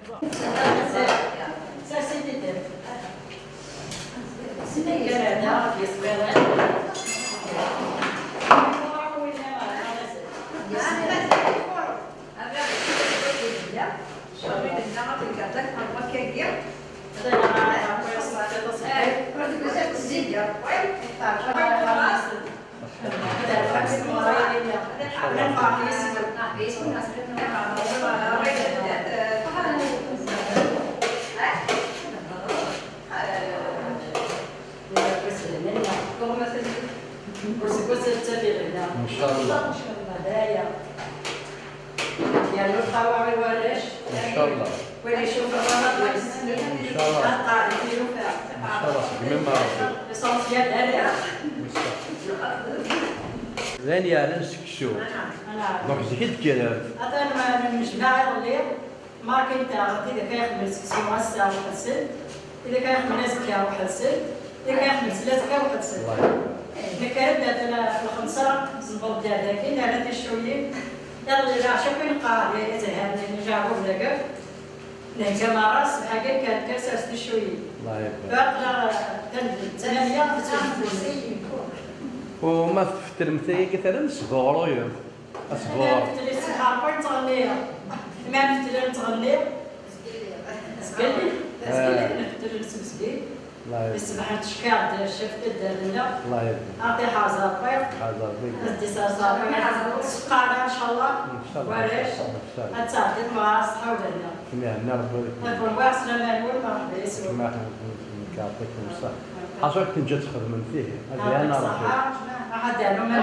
ان شاء الله. هدايا ديال الخواوي والريش ان شاء الله. وين يشوف الرمضان ان شاء الله. قاعد يديروا فيها ان شاء الله مما ربي. الصوت ديال الهدايا. زين يا نسك شو. دونك زيد كذا. أنا من الجماعة اللي ما كنت أعرف إذا كان يخدم السكسي واسع واحد السن، إذا كان يخدم نازكا واحد السن، إذا كان يخدم سلاسكا واحد السن. إذا كانت أنا في الخمسة نبض ديال كاين على شوية، يلا راه شوفي نقرا لي زهاد نجاوب لك. نهجم راس حاجة كانت كاسة شوية. الله يبارك. باقي تنزل ثمانية بتنزل. وما في التلمثية مثلا صغار يا صغار. أنا في السحاب كنت تغنيها. ما في التلمثية تغنيها. سكلي. سكلي نفتر السبسكي. الله يبارك. السبحة شكاد شفت الدرنا. الله يبارك. أعطي حازر طيب. حاضر بك. أدي صار سقانا إن شاء الله. ان شاء الله. وريش. أتصادق مع أصحاب لنا. كما نربي. نكون واسنا ما نقول ما نبيسوا. كما يعطيكم الصحة. حصلت نجي تخدم فيه. هذه أنا صحة. أحد ما